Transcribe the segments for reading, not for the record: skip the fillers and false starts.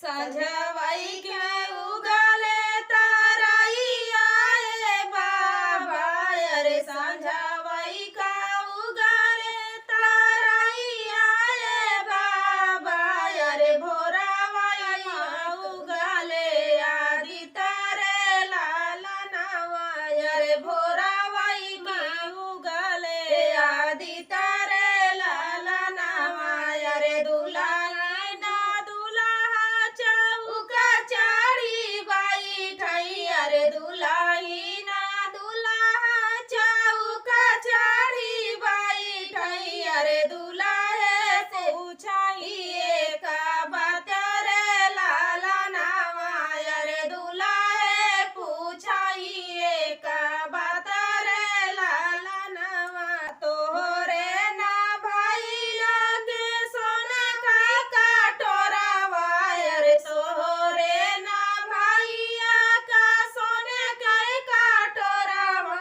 संझवाई के उगले तारैया ए बाबा, अरे संझवाई का उगले तारैया ए बाबा, अरे भोरावैया उगले आदि तारे लाला नवा, अरे भोरावई में उगले आदि तारे लाला नवा, अरे दुलाही ना दुल्हा चौका चारी बाई ठई, अरे दुलाही ना दुल्हा चौका चारी बाई ठई, अरे दुल्हे पूछाइए का बात रे लाला नवा, अरे दुल्हे पूछाइए का बात रे लाला नवा, तोहरे ना भैया के सोना का कटोरावा, अरे तोहरे ना भैया का सोने का कटोरावा,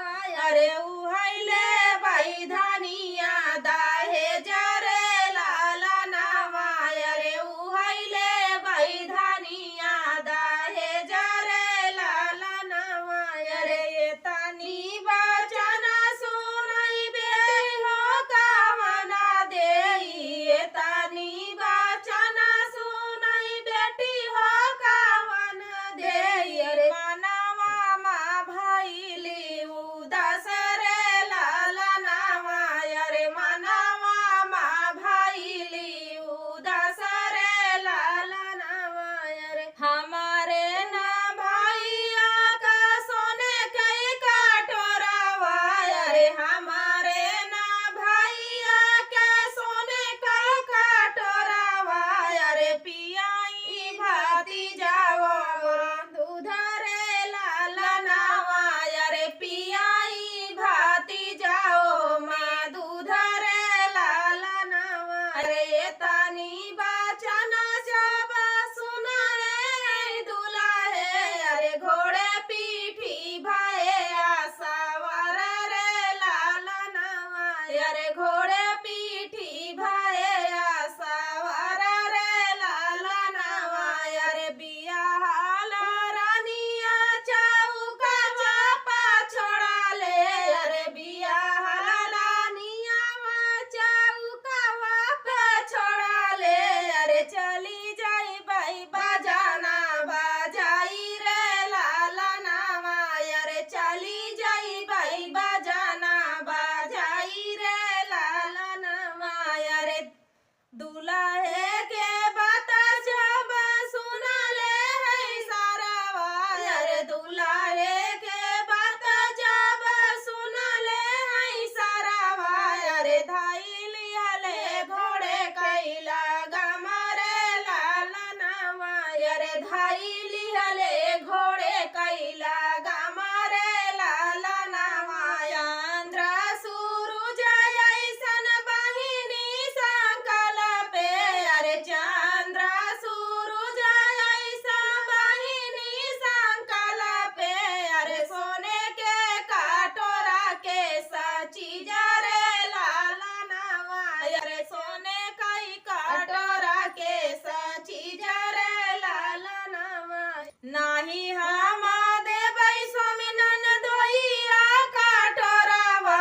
अरे उहैले बाई धनिया दाहे जरे लाला नवा, अरे उहैले बाई धनिया दाहे जरे लाला नवा, अरे ये तनी बचना सुनाई बेटी हो कामना देई, ये तनी बचना सुनाई बेटी हो कामना देई, अरे मनवा माँ भैली उदास रे लाला नवा, अरे मनवा माँ भैली उदास रे लाला नवा, अरे हमारे ना भैया का सोने कई कटोरावा, अरे हमारे ना भैया के सोने का कटोरावा, अरे पियाई भाती जाओ दूध रे लाला नवा, अरे पियाई भाती जाओ माँ दूध रे लाला नवा, अरे ये तनी बचना सब सुनाए दुल्हे, अरे घोड़े पीठी भये आसावर रे लाला नवा, अरे घोड़े पीठी भये आसावर रे लाला नवा, अरे बियाहल रानिया चौका चापा छोड़ा ले, अरे बियाहल रानिया चौका वापा छोड़ा ले, अरे चली जाई बाई बजाना बजाई रे लाला नवा, अरे चली जाई बाई बजाना बजाई रे लाला नवा, अरे दुल्हे के बात जब सुना ले है सारावा, अरे दुल्हे के बात जब सुना ले है सारावा, अरे धाइली हले घोड़े कैला गमरे लाला नवा, अरे धाइली हले घोड़े कैला गमरे लाला नवा, आंध्र सूरज ऐसन बहिनी संकल्पे, अरे चंद्र सूरज ऐसन बहिनी संकल्पे, अरे सोने के कटोरा के सची जरे लाला नवा, अरे सोने कई कटोरा के सची जरे लाला नवा, नाही हम देबै स्वामी ननदोइया कटोरावा,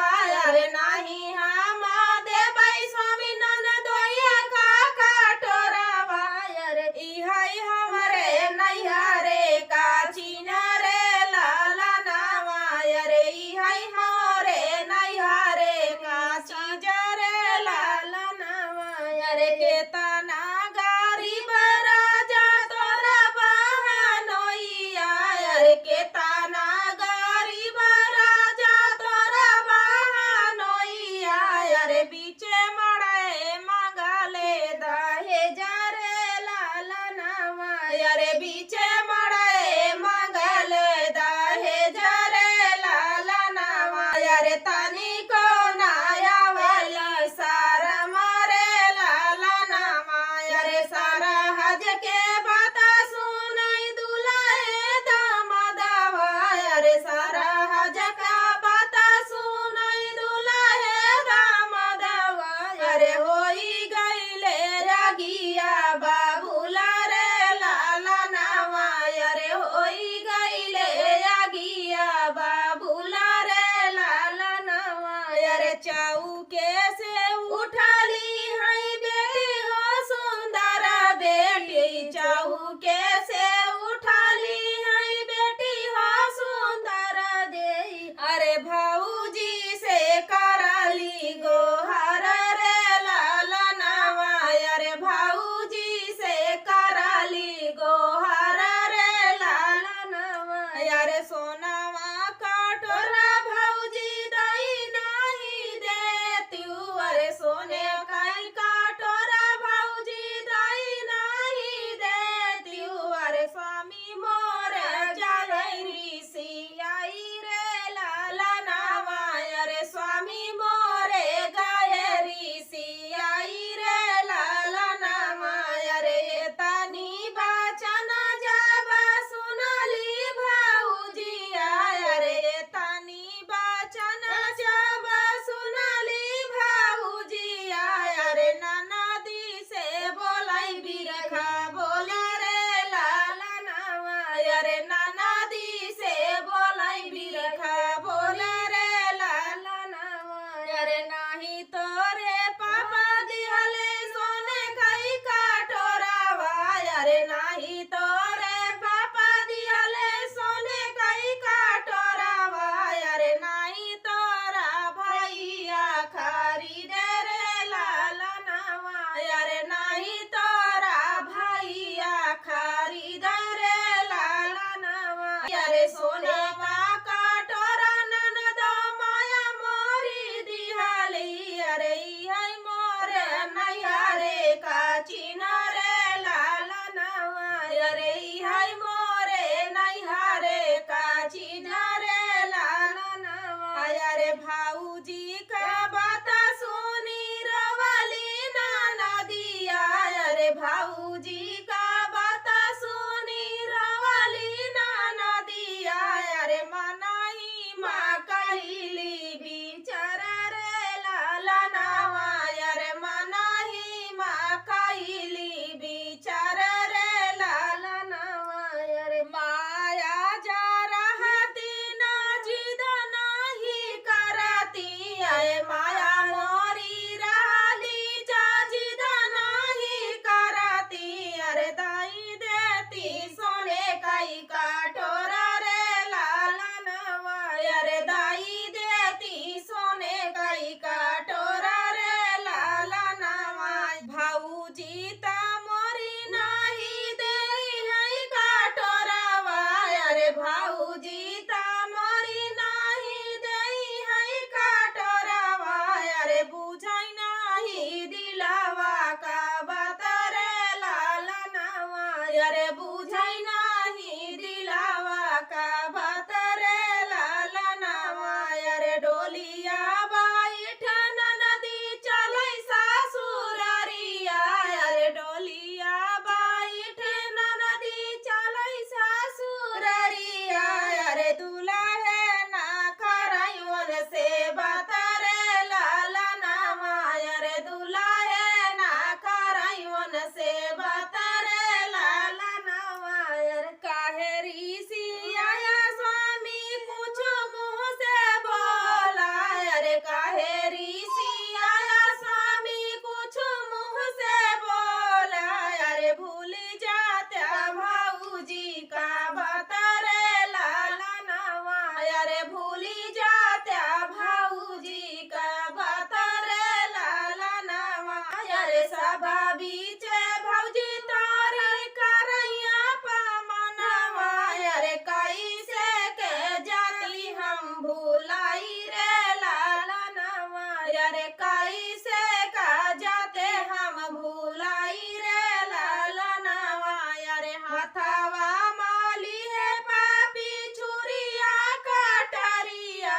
अरे नाही हम देबै स्वामी ननदोइया का कटोरावा, अरे इहै हमरे नैहरे का चीना रे लाला नवा, अरे इहै हमरे नैहरे का चीज रे लाला नवा, अरे केतना गरीब राजा तोरा बहनोइया, अरे केतना गरीब राजा तोरा बहनोइया, अरे बीचे मड़े मंगले दहे जरे लाला नवा, अरे बीचे मड़े मंगले दहे जरे लाला नवा, अरे तनी को नाया वाली सारा मारे लाला नवा, अरे सारा हज के बात सुनाई दुल्हे दामदवा, अरे सारा हज का बात सुनाई दुल्हे दामदवा, अरे होई गईले रागिया बाबूला रे लाला अरे सोनेवा कटोरा ननद माया मोरी दिहाली अरे है मोरे नैहरे का चिन्ह रे लालनवा अरे है मोरे नैहरे का चिन्ह रे लालनवा अरे भाऊजी का बात सुनी रवली नदिया अरे भाऊजी का बात सुनी रवली नदिया अरे मनाही माँ कहली बिचार रे लालनवा अरे मनाही माँ कहली बिचार रे लालनवा अरे माया जा रहती ना जिद नहीं करती अरे माया मोरी रहली जा जिद नहीं करती अरे दाई देती सोने कई कटोरा रे लालनवा अरे दाई देती सोने कई कटोरा रे लालनवा भाऊजी ता मोरी नहीं दे है कटोरावा अरे भाऊजी ता मोरी नहीं दे है कटोरावा अरे बुझाई नहीं दिलावा का बात रे लालनवा अरे बुझाई नहीं दिलावा का बात रे लालनवा अरे डोलिया बैठन नदी चलै सासुररिया अरे डोलिया बैठन नदी चलै सासुररिया अरे दुल्हे ना करैवन से बात रे लालनवा अरे दुल्हे ना करैवन से बात रे लालनवा अरे काहे ऋषि आया स्वामी कुछ मुँह से बोला अरे काहे ऋषि आया स्वामी कुछ मुँह से बोला अरे भूल जाते भाऊजी का बात रे लालनवा अरे भूल जाते भाऊजी का बात रे लालनवा अरे सभा बीच भौजी तारे करैया पमनवा अरे कैसे के जाती हम भुलाई रे लालनवा अरे कैसे का जाते हम भुलाई रे लालनवा अरे हाथवा माली है पापी छुरिया कटरिया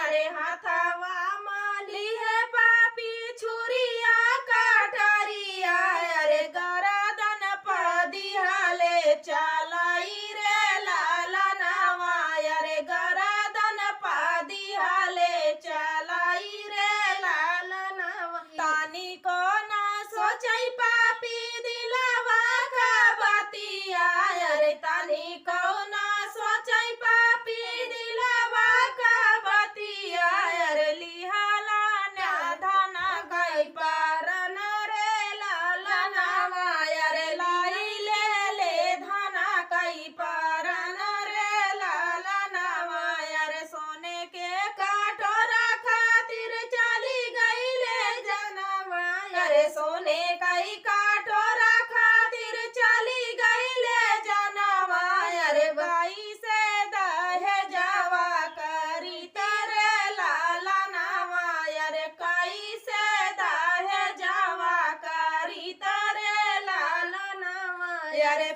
अरे हाथवा माली है पापी छुरिया कटरिया अरे गरदन पदिहाले चलाई रे लालनवा अरे गरदन पदिहाले चलाई रे लालनवा तानी को ना सोचै पापी दिलावा का बतिया अरे तानी को ना सोचै पापी दिलावा का बतिया अरे लिहाला ना धना गई पारन रे लालनवा अरे लाई ले धना कई पारन रे लालनवा अरे सोने के कटोरा खातिर चली गई ले जनवा अरे सोने कई कटोरा खातिर चली गई ले जनवा अरे बाई से दहेजवा करी तेरे लालनवा अरे कैसे दहेजवा करी तेरे लालनवा अरे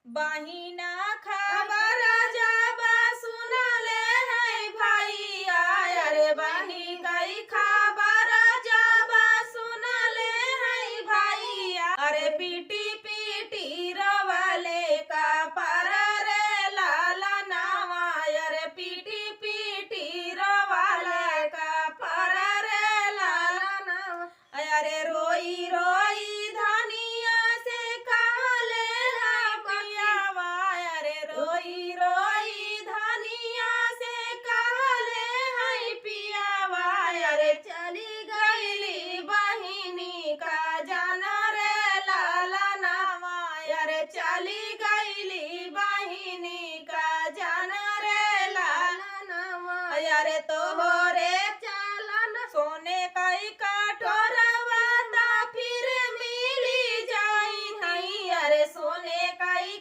बहिना खबर जब सुनले है भैया अरे बही गई खबर जब सुनले है भैया अरे पीटी पीटी रवले का पर रे लालनवा अरे पीटी पीटी रवले का पर रे लालनवा अरे रोई रोई धनिया से काले पियावा अरे रोई रोई धनिया से काले है पियावा अरे चली गईली बहिनी का जाना रे लालनवा अरे चली गईली बहिनी का जाना रे लालनवा अरे तोहरे चालन सोने कई कटोरवा ता फिर मिली जाई नहीं अरे सोने कई